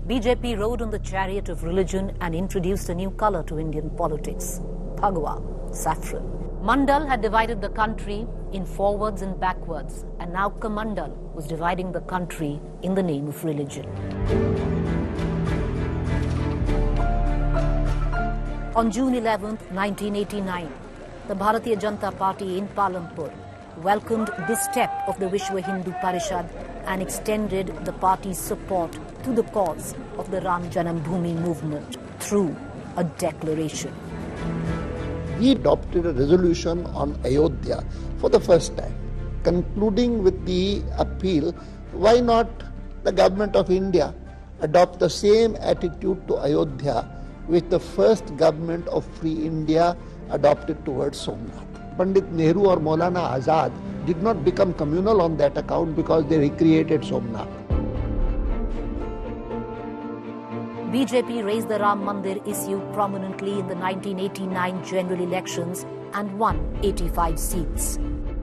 BJP rode on the chariot of religion and introduced a new color to Indian politics, Bhagwa, saffron. Mandal had divided the country in forwards and backwards, and now Kamandal was dividing the country in the name of religion. On June 11, 1989, the Bhartiya Janata Party in Palampur welcomed this step of the Vishwa Hindu Parishad and extended the party's support to the cause of the Ram Janambhoomi movement through a declaration. We adopted a resolution on Ayodhya for the first time, concluding with the appeal, why not the government of India adopt the same attitude to Ayodhya which the first government of free India adopted towards Somnath. Pandit Nehru or Maulana Azad did not become communal on that account because they recreated Somnath. BJP raised the Ram Mandir issue prominently in the 1989 general elections and won 85 seats.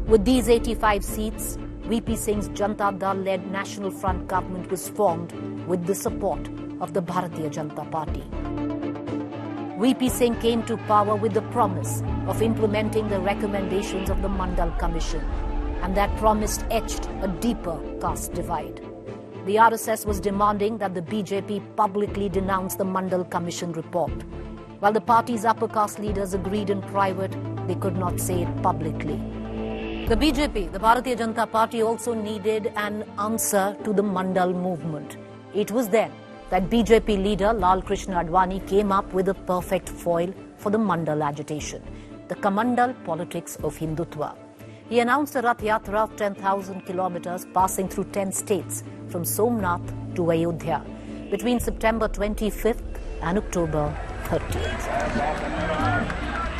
With these 85 seats, VP Singh's Janata Dal-led National Front government was formed with the support of the Bhartiya Janata Party. VP Singh came to power with the promise of implementing the recommendations of the Mandal Commission, and that promise etched a deeper caste divide. The RSS was demanding that the BJP publicly denounce the Mandal Commission report. While the party's upper caste leaders agreed in private, they could not say it publicly. The BJP, the Bhartiya Janata Party, also needed an answer to the Mandal movement. It was then that BJP leader Lal Krishna Advani came up with a perfect foil for the Mandal agitation, the Kamandal politics of Hindutva. He announced a Rath Yatra of 10,000 kilometers passing through 10 states from Somnath to Ayodhya between September 25th and October 30th.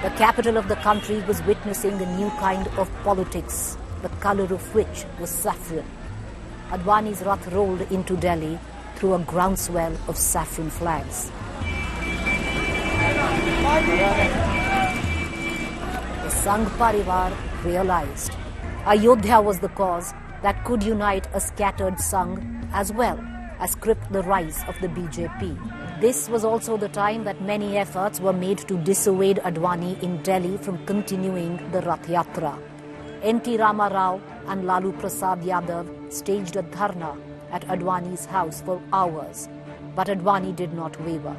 The capital of the country was witnessing a new kind of politics, the color of which was saffron. Advani's Rath rolled into Delhi through a groundswell of saffron flags. The Sangh Parivar realized Ayodhya was the cause that could unite a scattered Sangh as well as crisp the rise of the BJP. This was also the time that many efforts were made to dissuade Advani in Delhi from continuing the Rath Yatra. N.T. Rama Rao and Lalu Prasad Yadav staged a dharna at Advani's house for hours, but Advani did not waver.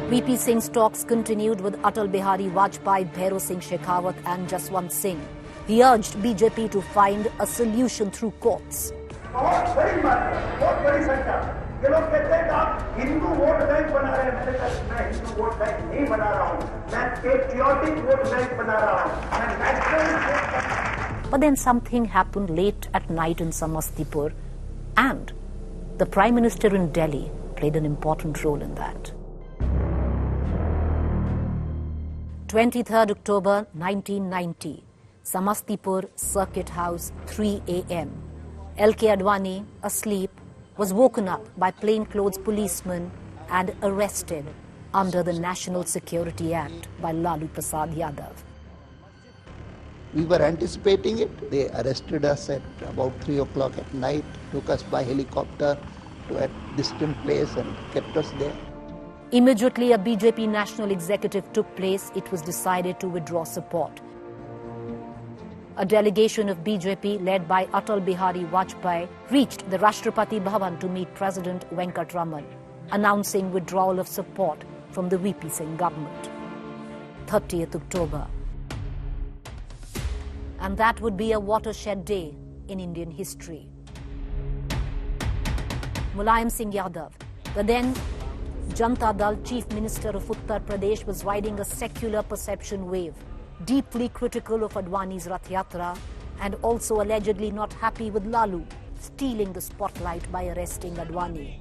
VP Singh's talks continued with Atal Bihari Vajpayee, Bhairo Singh Shekhawat and Jaswant Singh. He urged BJP to find a solution through courts. But then something happened late at night in Samastipur, and the Prime Minister in Delhi played an important role in that. 23rd October 1990, Samastipur Circuit House, 3 a.m. L.K. Advani, asleep, was woken up by plainclothes policemen and arrested under the National Security Act by Lalu Prasad Yadav. We were anticipating it. They arrested us at about 3 o'clock at night, took us by helicopter to a distant place and kept us there. Immediately, a BJP national executive took place. It was decided to withdraw support. A delegation of BJP led by Atal Bihari Vajpayee reached the Rashtrapati Bhavan to meet President Venkatraman, announcing withdrawal of support from the VP Singh government. 30th October. And that would be a watershed day in Indian history. Mulayam Singh Yadav, the then Janata Dal Chief Minister of Uttar Pradesh, was riding a secular perception wave, deeply critical of Advani's Rath Yatra and also allegedly not happy with Lalu stealing the spotlight by arresting Advani.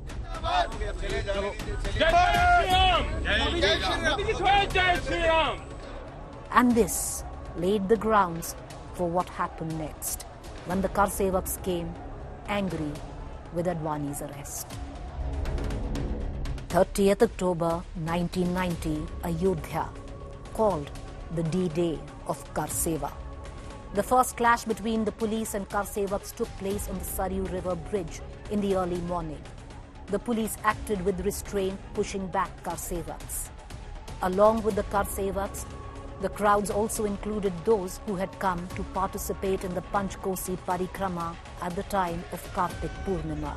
And this laid the grounds for what happened next when the Karsevaks came angry with Advani's arrest. 30th October 1990, Ayodhya, called the D-Day of Karseva. The first clash between the police and Karsevaks took place on the Saryu River Bridge in the early morning. The police acted with restraint, pushing back car sevaks. Along with the car sevaks, the crowds also included those who had come to participate in the Panchkosi Parikrama at the time of Kartik Purnima.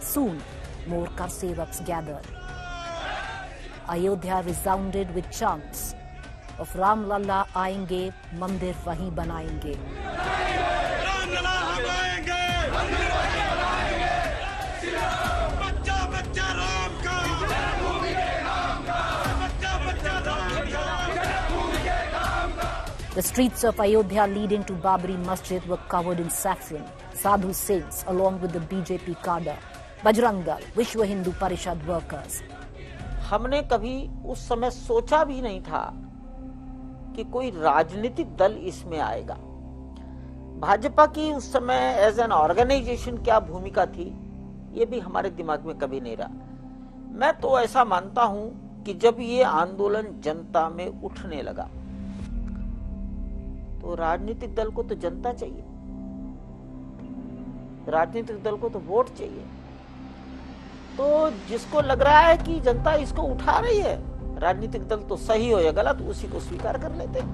Soon, more car sevaks gathered. Ayodhya resounded with chants of Ram Lalla aayenge, mandir wahi banayenge. The streets of Ayodhya leading to Babri Masjid were covered in saffron. Sadhu saints, along with the BJP cadre, Bajrang Dal, Vishwa Hindu Parishad workers. हमने कभी उस समय सोचा भी नहीं था कि कोई राजनीतिक दल इसमें आएगा। भाजपा की उस समय एज एन ऑर्गेनाइजेशन क्या भूमिका थी, ये भी हमारे दिमाग में कभी नहीं रहा। मैं तो ऐसा मानता हूं कि जब ये आंदोलन जनता में उठने लगा तो राजनीतिक दल को तो जनता चाहिए, राजनीतिक दल को तो वोट चाहिए। तो जिसको लग रहा है कि जनता इसको उठा रही है, राजनीतिक दल तो सही हो या गलत, उसी को स्वीकार कर लेते हैं।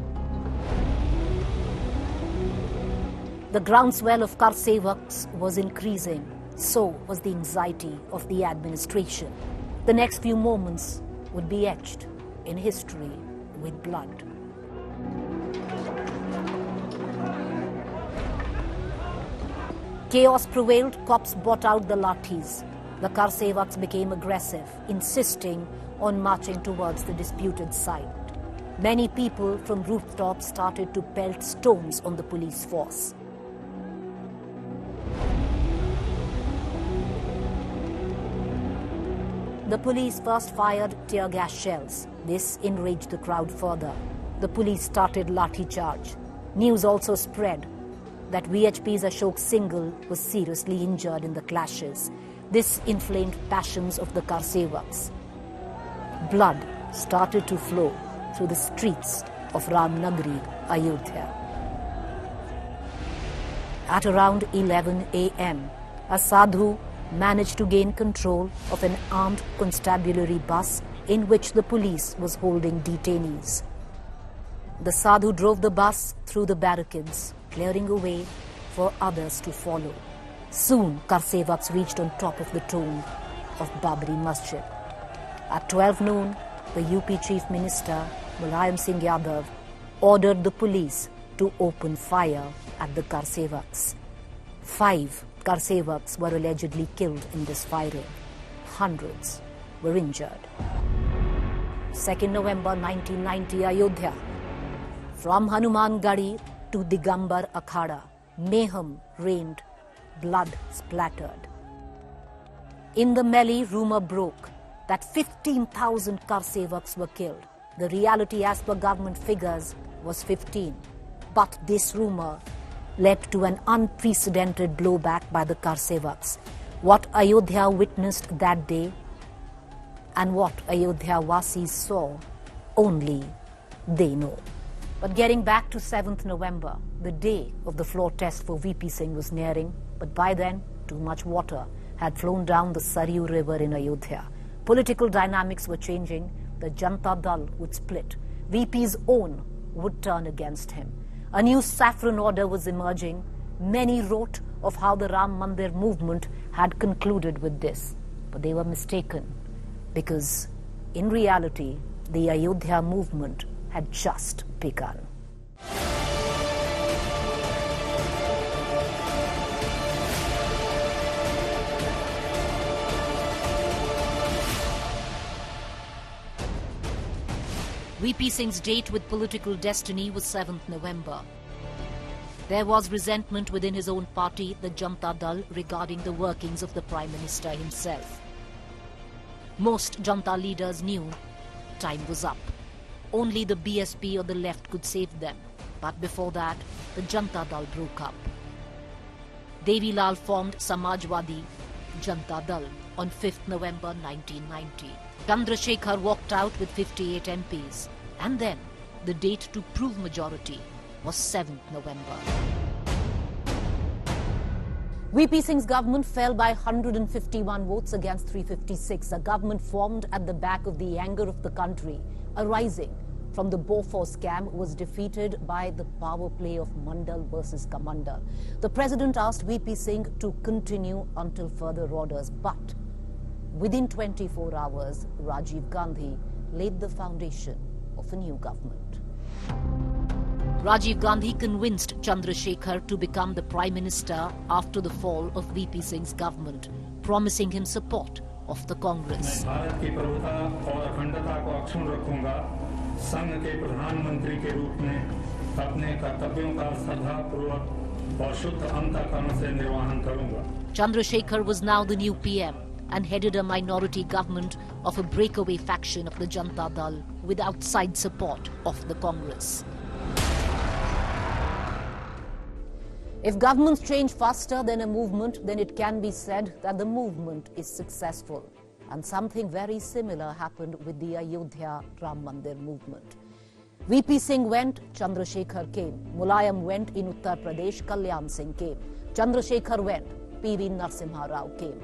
The groundswell of car sevaks was increasing. So was the anxiety of the administration. The next few moments would be etched in history with blood. Chaos prevailed, cops brought out the lathis. The car sevaks became aggressive, insisting on marching towards the disputed site. Many people from rooftops started to pelt stones on the police force. The police first fired tear gas shells. This enraged the crowd further. The police started lathi charge. News also spread that VHP's Ashok Singhal was seriously injured in the clashes. This inflamed passions of the car sevaks. Blood started to flow through the streets of Ramnagari, Ayodhya. At around 11 a.m., a sadhu managed to gain control of an armed constabulary bus in which the police was holding detainees. The sadhu drove the bus through the barricades, clearing a way for others to follow. Soon, car sevaks reached on top of the tomb of Babri Masjid. At 12 noon, the UP Chief Minister, Mulayam Singh Yadav, ordered the police to open fire at the car sevaks. 5 car sevaks were allegedly killed in this firing. Hundreds were injured. 2nd November 1990, Ayodhya. From Hanuman Gadi to Digambar Akhada, mayhem reigned, blood splattered. In the melee, rumor broke that 15,000 car sevaks were killed. The reality, as per government figures, was 15. But this rumor led to an unprecedented blowback by the car sevaks. What Ayodhya witnessed that day and what Ayodhya Vasis saw, only they know. But getting back to 7th November, the day of the floor test for VP Singh was nearing, but by then, too much water had flown down the Saryu River in Ayodhya. Political dynamics were changing. The Janata Dal would split. VP's own would turn against him. A new saffron order was emerging. Many wrote of how the Ram Mandir movement had concluded with this. But they were mistaken, because in reality, the Ayodhya movement had just begun. VP Singh's date with political destiny was 7th November. There was resentment within his own party, the Janata Dal, regarding the workings of the Prime Minister himself. Most Janata leaders knew time was up. Only the BSP or the left could save them. But before that, the Janata Dal broke up. Devi Lal formed Samajwadi Janata Dal on 5th November 1990. Chandrasekhar walked out with 58 MPs. And then, the date to prove majority was 7th November. VP Singh's government fell by 151 votes against 356. A government formed at the back of the anger of the country, arising from the Bofors scam, was defeated by the power play of Mandal versus Kamandal. The president asked VP Singh to continue until further orders, but within 24 hours, Rajiv Gandhi laid the foundation of a new government. Rajiv Gandhi convinced Chandrasekhar to become the Prime Minister after the fall of VP Singh's government, promising him support of the Congress. Bharat की प्रभुता और अखंडता को अक्षुण्ण रखूंगा, संघ के प्रधानमंत्री के रूप में अपने कर्तव्यों का श्रद्धापूर्वक और शुद्ध अंतःकरण से निर्वहन करूंगा. Chandrasekhar was now the new PM and headed a minority government of a breakaway faction of the Janata Dal with outside support of the Congress. If governments change faster than a movement, then it can be said that the movement is successful. And something very similar happened with the Ayodhya Ram Mandir movement. VP Singh went, Chandrasekhar came. Mulayam went in Uttar Pradesh, Kalyan Singh came. Chandrasekhar went, PV Narasimha Rao came.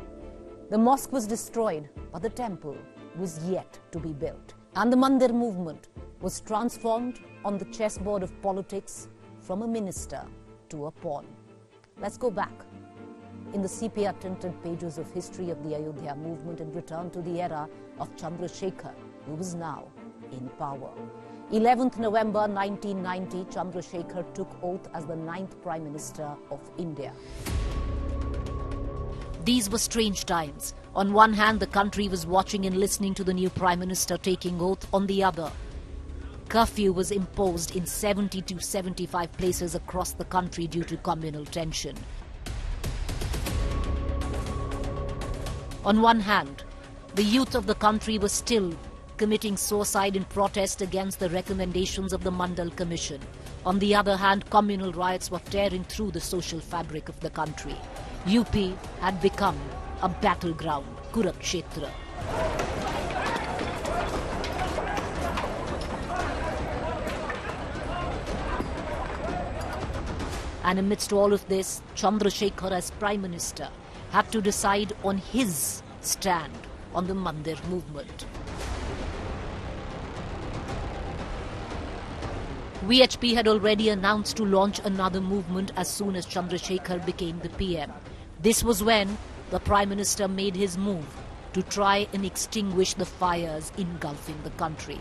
The mosque was destroyed, but the temple was yet to be built. And the Mandir movement was transformed on the chessboard of politics from a minister to a pawn. Let's go back in the sepia-tinted pages of history of the Ayodhya movement and return to the era of Chandrasekhar, who was now in power. 11th November 1990, Chandrasekhar took oath as the 9th Prime Minister of India. These were strange times. On one hand, the country was watching and listening to the new Prime Minister taking oath. On the other, curfew was imposed in 70 to 75 places across the country due to communal tension. On one hand, the youth of the country was still committing suicide in protest against the recommendations of the Mandal Commission. On the other hand, communal riots were tearing through the social fabric of the country. UP had become a battleground, Kurukshetra. And amidst all of this, Chandrasekhar as Prime Minister had to decide on his stand on the Mandir movement. VHP had already announced to launch another movement as soon as Chandrasekhar became the PM. This was when the Prime Minister made his move to try and extinguish the fires engulfing the country.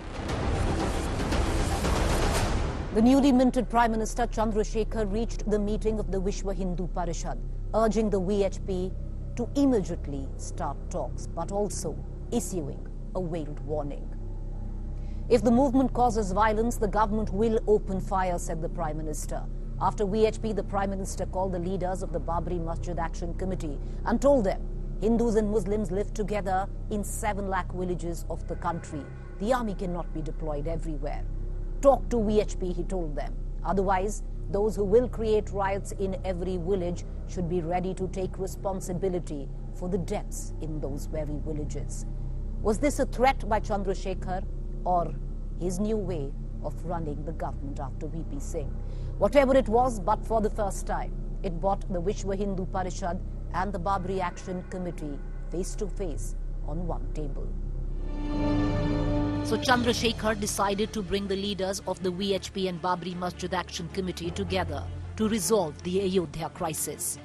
The newly minted Prime Minister Chandrasekhar reached the meeting of the Vishwa Hindu Parishad, urging the VHP to immediately start talks, but also issuing a veiled warning. If the movement causes violence, the government will open fire, said the Prime Minister. After VHP, the Prime Minister called the leaders of the Babri Masjid Action Committee and told them Hindus and Muslims live together in 7 lakh villages of the country. The army cannot be deployed everywhere. Talk to VHP, he told them. Otherwise, those who will create riots in every village should be ready to take responsibility for the deaths in those very villages. Was this a threat by Chandrasekhar or his new way of running the government after VP Singh? Whatever it was, but for the first time, it brought the Vishwa Hindu Parishad and the Babri Action Committee face to face on one table. So Chandrasekhar decided to bring the leaders of the VHP and Babri Masjid Action Committee together to resolve the Ayodhya crisis.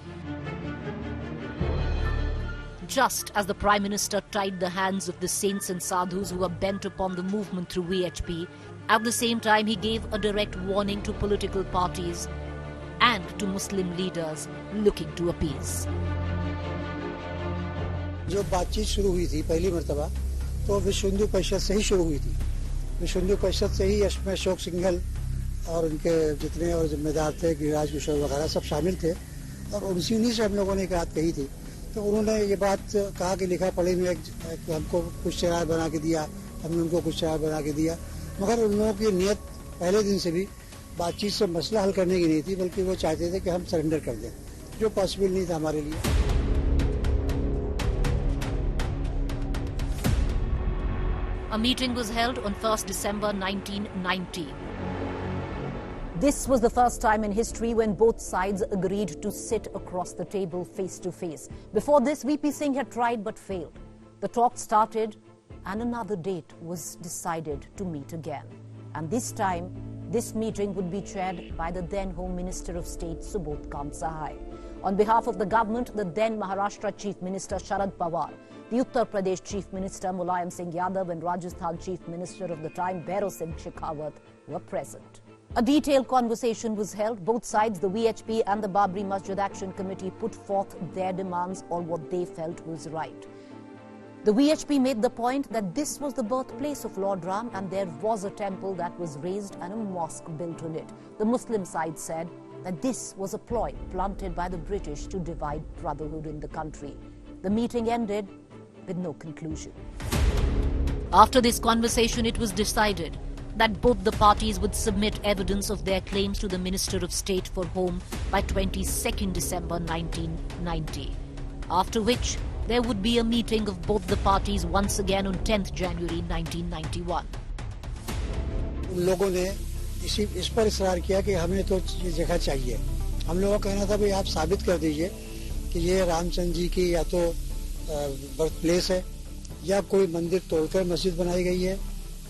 Just as the Prime Minister tied the hands of the saints and sadhus who were bent upon the movement through VHP, at the same time he gave a direct warning to political parties and to Muslim leaders looking to appease. जो बातचीत शुरू हुई थी पहली मर्तबा तो विश्व हिंदू परिषद से ही शुरू हुई थी। विश्व हिंदू परिषद से ही इसमें अशोक सिंघल और उनके जितने और जिम्मेदार थे, गिरिराज किशोर वगैरह सब शामिल थे और उन्हीं से हम लोगों ने एक बात कही थी। तो उन्होंने ये बात कहा कि लिखा पढ़ी में हमको कुछ शरार बना के दिया, हमने उनको कुछ शरार बना के दिया, मगर उन लोगों की नियत पहले दिन से भी बातचीत से मसला हल करने की नहीं थी, बल्कि वो चाहते थे कि हम सरेंडर कर दें, जो पॉसिबल नहीं था हमारे लिए। A meeting was held on 1st December 1990. This was the first time in history when both sides agreed to sit across the table face to face. Before this, VP Singh had tried but failed. The talk started and another date was decided to meet again. And this time, this meeting would be chaired by the then Home Minister of State, Subodh Sahai. On behalf of the government, the then Maharashtra Chief Minister Sharad Pawar, the Uttar Pradesh Chief Minister Mulayam Singh Yadav and Rajasthan Chief Minister of the time, Bhairav Singh Shekhawat, were present. A detailed conversation was held. Both sides, the VHP and the Babri Masjid Action Committee, put forth their demands on what they felt was right. The VHP made the point that this was the birthplace of Lord Ram and there was a temple that was raised and a mosque built on it. The Muslim side said that this was a ploy planted by the British to divide brotherhood in the country. The meeting ended with no conclusion. After this conversation, it was decided that both the parties would submit evidence of their claims to the Minister of State for Home by 22nd December 1990, after which there would be a meeting of both the parties once again on 10th January 1991. उन लोगों ने इस पर इसरार किया कि हमें तो ये जगह चाहिए। हम लोगों का कहना था भाई आप साबित कर दीजिए कि ये रामचंद्र जी की या तो बर्थ प्लेस है या कोई मंदिर तोड़कर मस्जिद बनाई गई है,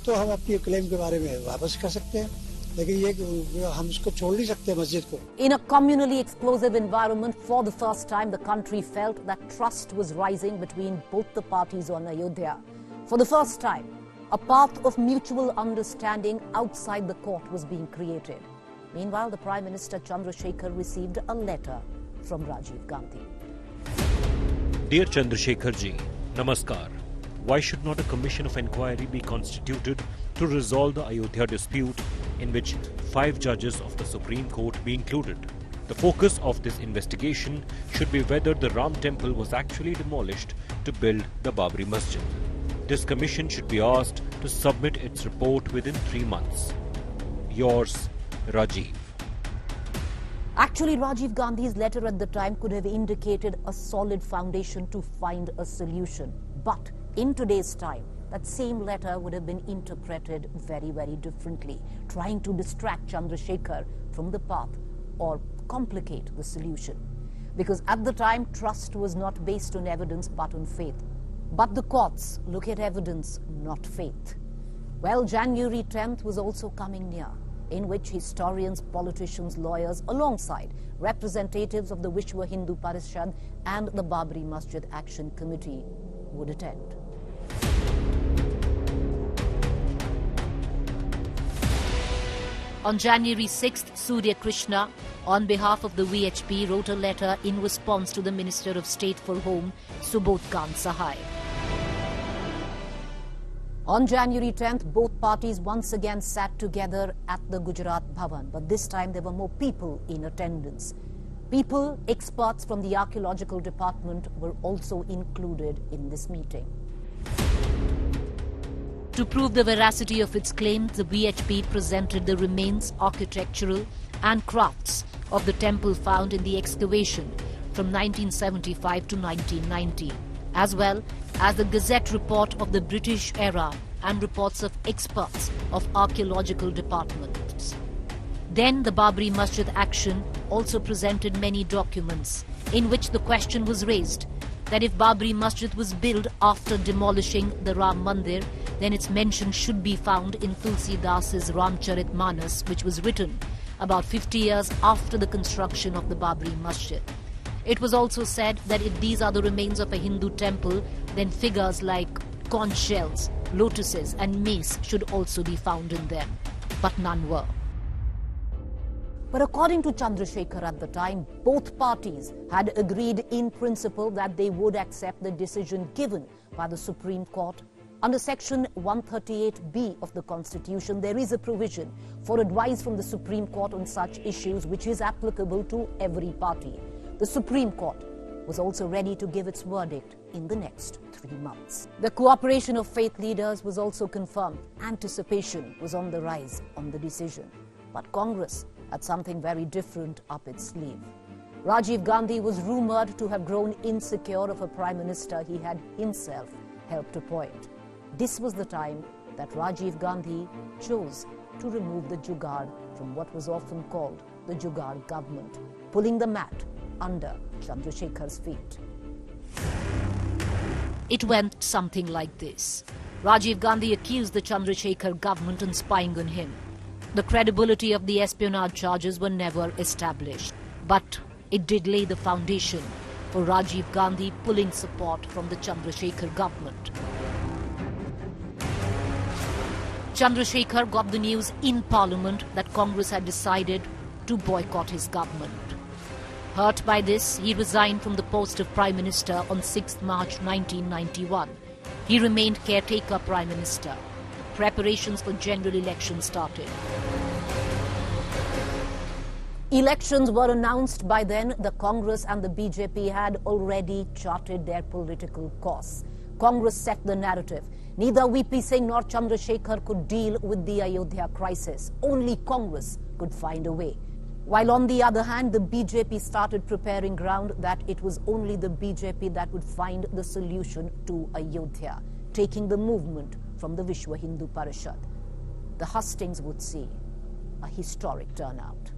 तो हम अपनी क्लेम के बारे में वापस कर सकते हैं, लेकिन ये हम इसको छोड़ नहीं सकते मस्जिद को। In a communally explosive environment, for the first time, the country felt that trust was rising between both the parties on Ayodhya. For the first time, a path of mutual understanding outside the court was being created. Meanwhile, the Prime Minister Chandrasekhar received a letter from Rajiv Gandhi. Dear Chandrasekhar ji, Namaskar. Why should not a commission of inquiry be constituted to resolve the Ayodhya dispute in which 5 judges of the Supreme Court be included? The focus of this investigation should be whether the Ram temple was actually demolished to build the Babri Masjid. This commission should be asked to submit its report within 3 months. Yours, Rajiv. Actually, Rajiv Gandhi's letter at the time could have indicated a solid foundation to find a solution. But in today's time, that same letter would have been interpreted very, very differently, trying to distract Chandrasekhar from the path or complicate the solution. Because at the time, trust was not based on evidence but on faith. But the courts look at evidence, not faith. Well, January 10th was also coming near, in which historians, politicians, lawyers, alongside representatives of the Vishwa Hindu Parishad and the Babri Masjid Action Committee would attend. On January 6th, Surya Krishna, on behalf of the VHP, wrote a letter in response to the Minister of State for Home, Subodh Sahai. On January 10th, both parties once again sat together at the Gujarat Bhavan, but this time there were more people in attendance. People, experts from the archaeological department were also included in this meeting. To prove the veracity of its claims, the VHP presented the remains, architectural and crafts of the temple found in the excavation from 1975 to 1990, as well as the Gazette report of the British era and reports of experts of archaeological departments. Then the Babri Masjid Action also presented many documents in which the question was raised that if Babri Masjid was built after demolishing the Ram Mandir, then its mention should be found in Tulsi Das's Ramcharitmanas, which was written about 50 years after the construction of the Babri Masjid. It was also said that if these are the remains of a Hindu temple, then figures like conch shells, lotuses and mace should also be found in them, but none were. But according to Chandrasekhar at the time, both parties had agreed in principle that they would accept the decision given by the Supreme Court. Under Section 138B of the Constitution, there is a provision for advice from the Supreme Court on such issues which is applicable to every party. The Supreme Court was also ready to give its verdict in the next 3 months. The cooperation of faith leaders was also confirmed. Anticipation was on the rise on the decision. But Congress had something very different up its sleeve. Rajiv Gandhi was rumoured to have grown insecure of a prime minister he had himself helped appoint. This was the time that Rajiv Gandhi chose to remove the Jugaad from what was often called the Jugaad government, pulling the mat under Chandrasekhar's feet. It went something like this. Rajiv Gandhi accused the Chandrasekhar government of spying on him. The credibility of the espionage charges were never established, but it did lay the foundation for Rajiv Gandhi pulling support from the Chandrasekhar government. Chandrasekhar got the news in Parliament that Congress had decided to boycott his government. Hurt by this, he resigned from the post of Prime Minister on 6 March 1991. He remained caretaker Prime Minister. Preparations for general elections started. Elections were announced by then. The Congress and the BJP had already charted their political course. Congress set the narrative. Neither VP Singh nor Chandrasekhar could deal with the Ayodhya crisis. Only Congress could find a way. While on the other hand, the BJP started preparing ground that it was only the BJP that would find the solution to Ayodhya, taking the movement from the Vishwa Hindu Parishad. The hustings would see a historic turnout.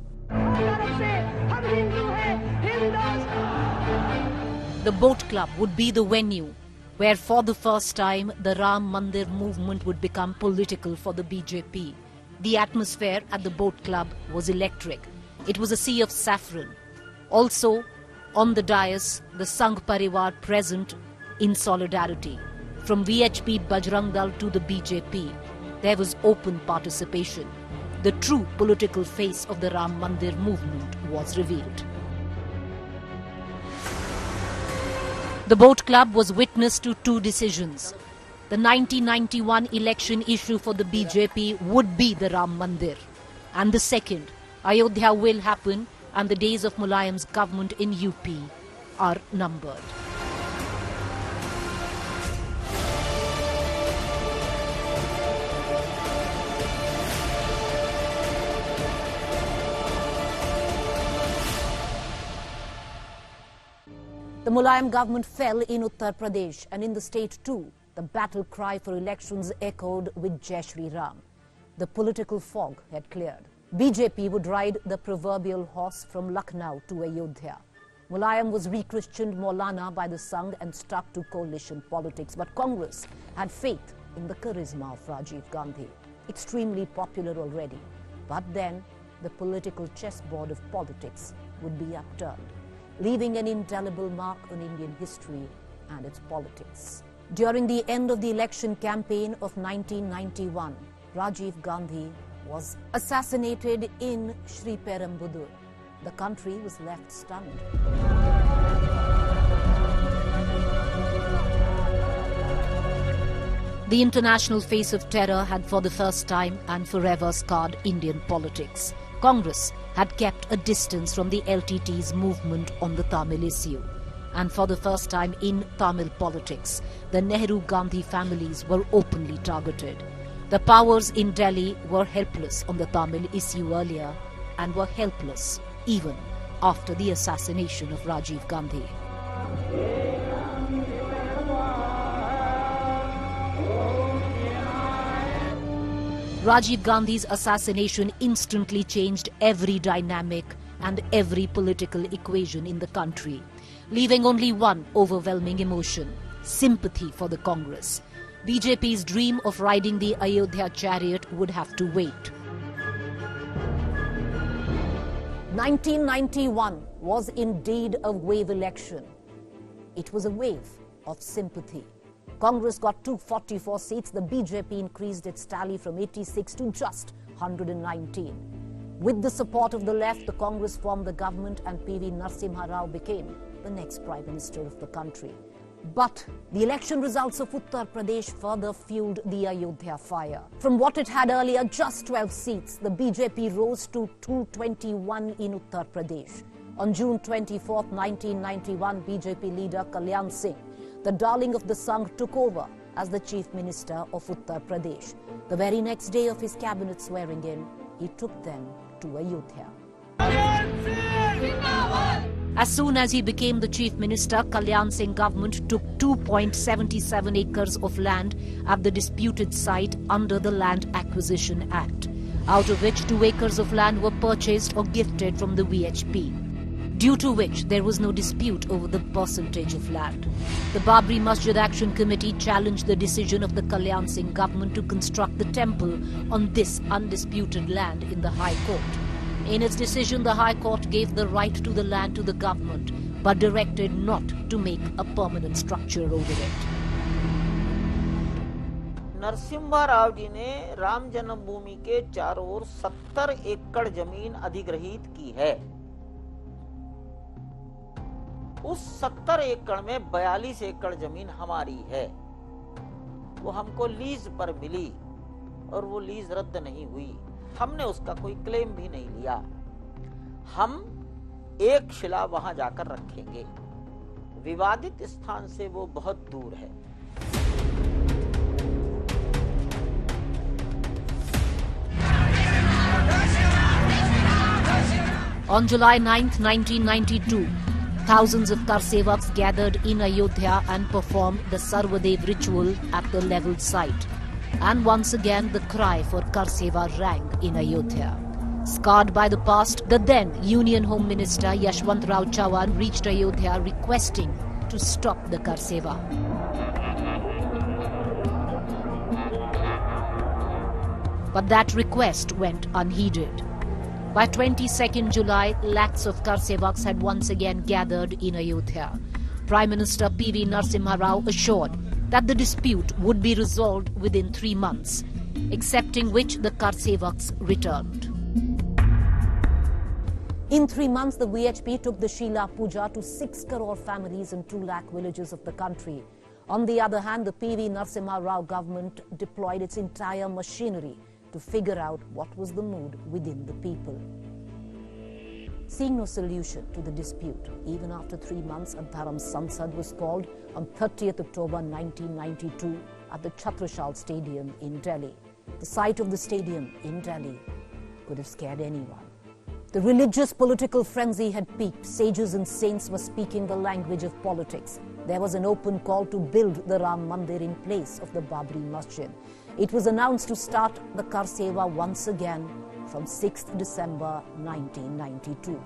The boat club would be the venue where for the first time the Ram Mandir movement would become political for the BJP. The atmosphere at the boat club was electric. It was a sea of saffron. Also, on the dais, the Sangh Parivar present in solidarity. From VHP Bajrang Dal to the BJP, there was open participation. The true political face of the Ram Mandir movement was revealed. The boat club was witness to two decisions. The 1991 election issue for the BJP would be the Ram Mandir. And the second, Ayodhya will happen and the days of Mulayam's government in UP are numbered. The Mulayam government fell in Uttar Pradesh, and in the state too, the battle cry for elections echoed with Jai Shri Ram. The political fog had cleared. BJP would ride the proverbial horse from Lucknow to Ayodhya. Mulayam was re-Christianed Maulana by the Sangh and stuck to coalition politics. But Congress had faith in the charisma of Rajiv Gandhi. Extremely popular already. But then the political chessboard of politics would be upturned, leaving an indelible mark on Indian history and its politics. During the end of the election campaign of 1991, Rajiv Gandhi was assassinated in Sri Perumbudur. The country was left stunned. The international face of terror had for the first time and forever scarred Indian politics. Congress had kept a distance from the LTT's movement on the Tamil issue. And for the first time in Tamil politics, the Nehru-Gandhi families were openly targeted. The powers in Delhi were helpless on the Tamil issue earlier and were helpless even after the assassination of Rajiv Gandhi. Rajiv Gandhi's assassination instantly changed every dynamic and every political equation in the country, leaving only one overwhelming emotion: sympathy for the Congress. BJP's dream of riding the Ayodhya chariot would have to wait. 1991 was indeed a wave election. It was a wave of sympathy. Congress got 244 seats. The BJP increased its tally from 86 to just 119. With the support of the left, the Congress formed the government and PV Narasimha Rao became the next Prime Minister of the country. But the election results of Uttar Pradesh further fueled the Ayodhya fire. From what it had earlier, just 12 seats, the BJP rose to 221 in Uttar Pradesh. On June 24, 1991, BJP leader Kalyan Singh, the darling of the Sangh, took over as the Chief Minister of Uttar Pradesh. The very next day of his cabinet swearing in, he took them to Ayodhya. As soon as he became the Chief Minister, Kalyan Singh government took 2.77 acres of land at the disputed site under the Land Acquisition Act. out of which 2 acres of land were purchased or gifted from the VHP, due to which there was no dispute over the percentage of land. The Babri Masjid Action Committee challenged the decision of the Kalyan Singh government to construct the temple on this undisputed land in the High Court. In its decision, the High Court gave the right to the land to the government, but directed not to make a permanent structure over it. Narasimha Rao ji ने राम जन्मभूमि के चारों ओर 70 एकड़ जमीन अधिग्रहित की है। उस 70 एकड़ में 42 एकड़ जमीन हमारी है। वो हमको लीज पर मिली और वो लीज रद्द नहीं हुई। हमने उसका कोई क्लेम भी नहीं लिया। हम एक शिला वहां जाकर रखेंगे। विवादित स्थान से वो बहुत दूर है। On July 9, 1992, thousands of Karsevaks gathered in Ayodhya and performed the Sarvadev ritual at the leveled site. And once again, the cry for Karseva rang in Ayodhya. Scarred by the past, the then Union Home Minister Yashwantrao Chavan reached Ayodhya requesting to stop the Karseva. But that request went unheeded. By 22nd July, lakhs of Karsevaks had once again gathered in Ayodhya. Prime Minister PV Narasimha Rao assured that the dispute would be resolved within 3 months, accepting which the Karsevaks returned. In 3 months, the VHP took the Shila Puja to 6 crore families in 2 lakh villages of the country. On the other hand, the PV Narasimha Rao government deployed its entire machinery to figure out what was the mood within the people. Seeing no solution to the dispute, even after 3 months, a Dharam Sansad was called on 30th October 1992 at the Chhatrashal Stadium in Delhi. The sight of the stadium in Delhi could have scared anyone. The religious political frenzy had peaked. Sages and saints were speaking the language of politics. There was an open call to build the Ram Mandir in place of the Babri Masjid. It was announced to start the Karseva once again from 6th December 1992.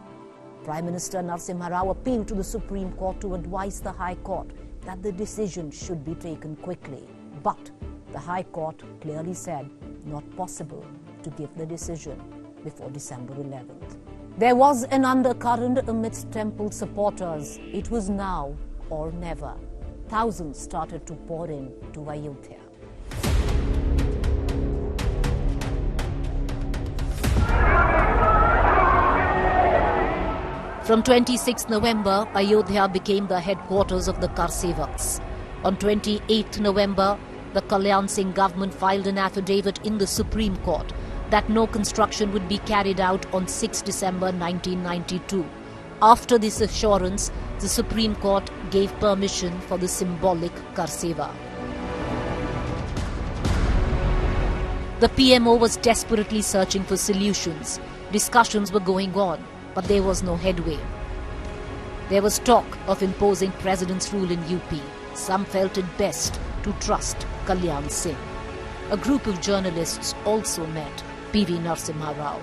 Prime Minister Narasimha Rao appealed to the Supreme Court to advise the High Court that the decision should be taken quickly. But the High Court clearly said not possible to give the decision before December 11th. There was an undercurrent amidst temple supporters. It was now or never. Thousands started to pour in to Ayodhya. From 26 November, Ayodhya became the headquarters of the Karsevaks. On 28 November, the Kalyan Singh government filed an affidavit in the Supreme Court that no construction would be carried out on 6 December 1992. After this assurance, the Supreme Court gave permission for the symbolic Karseva. The PMO was desperately searching for solutions. Discussions were going on, but there was no headway. There was talk of imposing president's rule in UP. Some felt it best to trust Kalyan Singh. A group of journalists also met PV Narasimha Rao.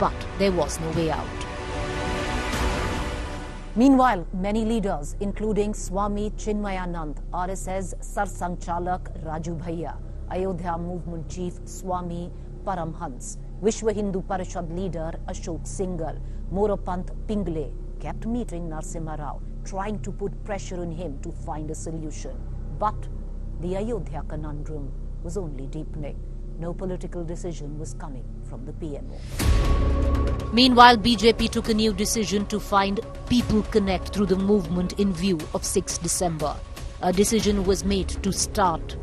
But there was no way out. Meanwhile, many leaders, including Swami Chinmayanand, RSS Sarsanchalak Raju Bhaiya, Ayodhya movement chief Swami Paramhans, Vishwa Hindu Parishad leader Ashok Singhal, Moropant Pingle, kept meeting Narasimha Rao, trying to put pressure on him to find a solution. But the Ayodhya conundrum was only deepening. No political decision was coming from the PMO. Meanwhile, BJP took a new decision to find people connect through the movement in view of 6 December. A decision was made to start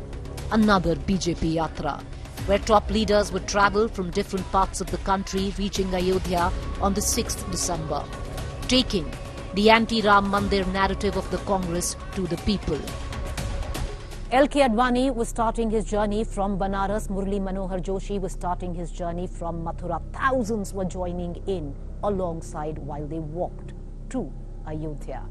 another BJP Yatra, where top leaders would travel from different parts of the country, reaching Ayodhya on the 6th December, taking the anti-Ram Mandir narrative of the Congress to the people. LK Advani was starting his journey from Banaras. Murli Manohar Joshi was starting his journey from Mathura. Thousands were joining in alongside while they walked to Ayodhya.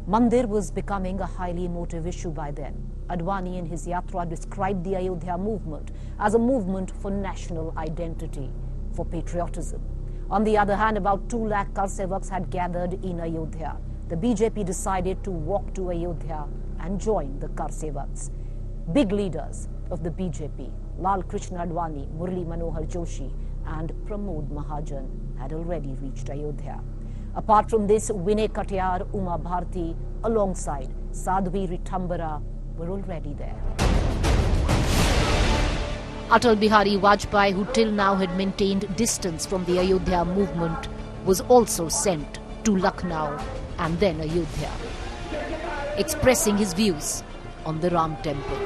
Mandir was becoming a highly emotive issue by then. Advani in his Yatra described the Ayodhya movement as a movement for national identity, for patriotism. On the other hand, about 2 lakh Karsevaks had gathered in Ayodhya. The BJP decided to walk to Ayodhya and join the Karsevaks. Big leaders of the BJP, Lal Krishna Advani, Murli Manohar Joshi and Pramod Mahajan had already reached Ayodhya. Apart from this, Vinay Katyar, Uma Bharti alongside Sadhvi Ritambara were already there. Atal Bihari Vajpayee, who till now had maintained distance from the Ayodhya movement, was also sent to Lucknow and then Ayodhya, expressing his views on the Ram temple.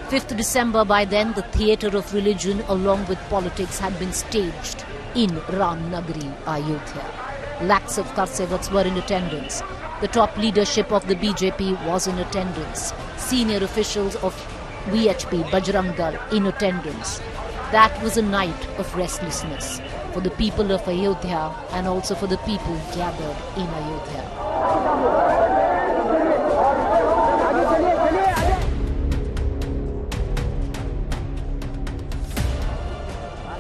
"5th December, by then, the theatre of religion along with politics had been staged in Ram Nagari, Ayodhya. Lakhs of Karsevaks were in attendance. The top leadership of the BJP was in attendance. Senior officials of VHP Bajrang Dal in attendance. That was a night of restlessness for the people of Ayodhya and also for the people gathered in Ayodhya.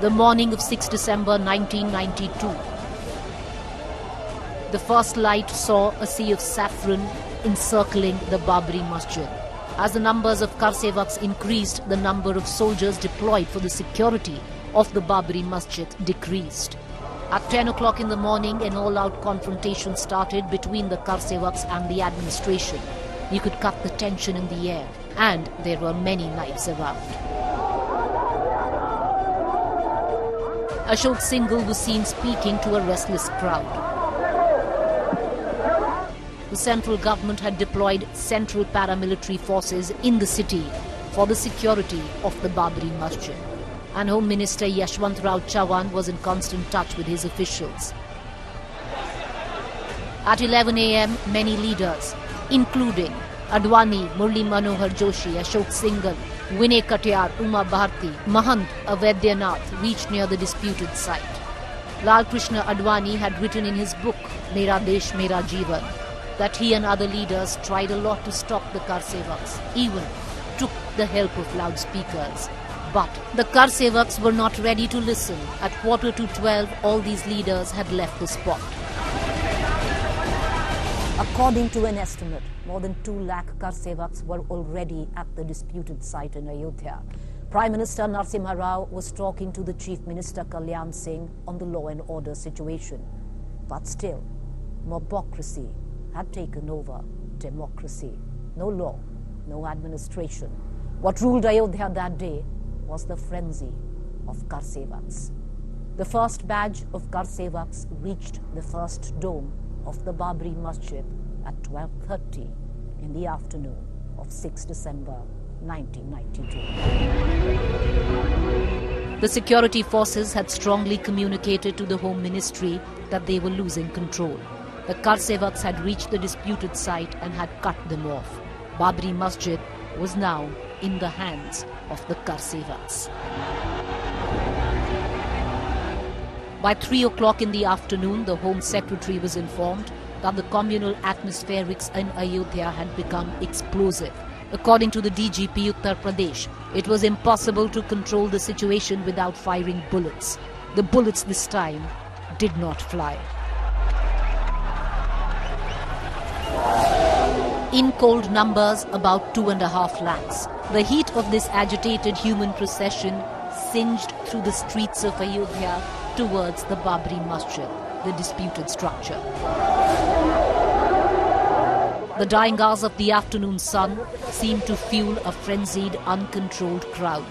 The morning of 6 December 1992. The first light saw a sea of saffron encircling the Babri Masjid. As the numbers of Karsevaks increased, the number of soldiers deployed for the security of the Babri Masjid decreased. At 10 o'clock in the morning, an all-out confrontation started between the Karsevaks and the administration. You could cut the tension in the air, and there were many knives around. Ashok Singhal was seen speaking to a restless crowd. The central government had deployed central paramilitary forces in the city for the security of the Babri Masjid. And Home Minister Yashwantrao Chavan was in constant touch with his officials. At 11 a.m., many leaders, including Advani, Murli Manohar Joshi, Ashok Singhal, Vinay Katyar, Uma Bharti, Mahant Avaidyanath reached near the disputed site. Lal Krishna Advani had written in his book, Mera Desh Mera Jeevan, that he and other leaders tried a lot to stop the Karsevaks, even took the help of loudspeakers. But the Karsevaks were not ready to listen. At 11:45, all these leaders had left the spot. According to an estimate, more than 2 lakh Karsevaks were already at the disputed site in Ayodhya. Prime Minister Narasimha Rao was talking to the Chief Minister Kalyan Singh on the law and order situation. But still, mobocracy had taken over democracy. No law, no administration. What ruled Ayodhya that day was the frenzy of Karsevaks. The first batch of Karsevaks reached the first dome of the Babri Masjid at 12:30 in the afternoon of 6 December 1992. The security forces had strongly communicated to the Home Ministry that they were losing control. The Karsevaks had reached the disputed site and had cut them off. Babri Masjid was now in the hands of the Karsevaks. By 3 o'clock in the afternoon, the Home Secretary was informed that the communal atmospherics in Ayodhya had become explosive. According to the DGP Uttar Pradesh, it was impossible to control the situation without firing bullets. The bullets this time did not fly. In cold numbers, about 2.5 lakhs. The heat of this agitated human procession singed through the streets of Ayodhya towards the Babri Masjid, the disputed structure. The dying hours of the afternoon sun seemed to fuel a frenzied, uncontrolled crowd.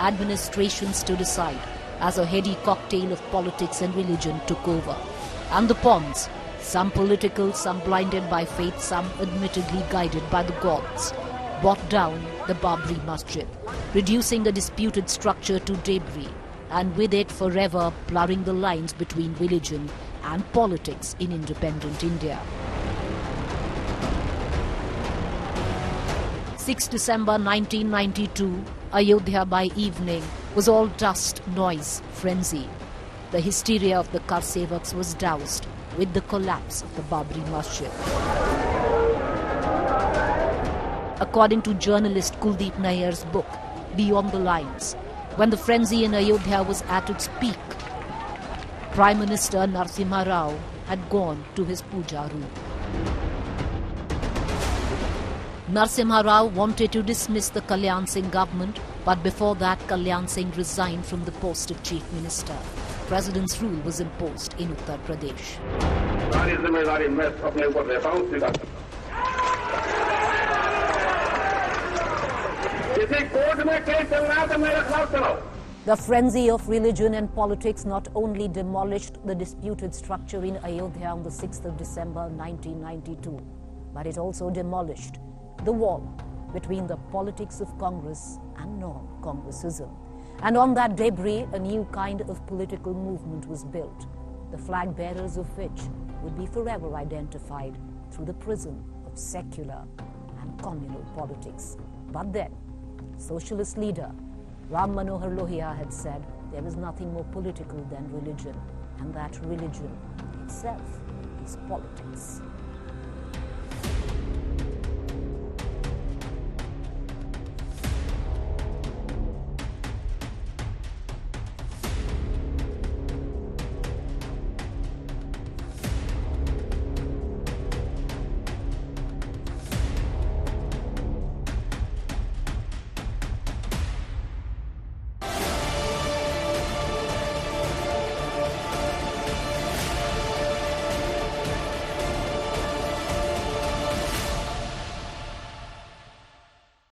Administration stood aside as a heady cocktail of politics and religion took over. And the pawns, some political, some blinded by faith, some admittedly guided by the gods, brought down the Babri Masjid, reducing the disputed structure to debris, and with it forever blurring the lines between religion and politics in independent India. 6 December 1992, Ayodhya by evening was all dust, noise, frenzy. The hysteria of the Karsevaks was doused with the collapse of the Babri Masjid. According to journalist Kuldeep Nayyar's book, Beyond the Lines, when the frenzy in Ayodhya was at its peak, Prime Minister Narasimha Rao had gone to his puja room. Narasimha Rao wanted to dismiss the Kalyan Singh government, but before that Kalyan Singh resigned from the post of Chief Minister. President's rule was imposed in Uttar Pradesh. The frenzy of religion and politics not only demolished the disputed structure in Ayodhya on the 6th of December 1992, but it also demolished the wall between the politics of Congress and non-Congressism. And on that debris, a new kind of political movement was built, the flag bearers of which would be forever identified through the prism of secular and communal politics. But then, socialist leader Ram Manohar Lohia had said there is nothing more political than religion, and that religion itself is politics.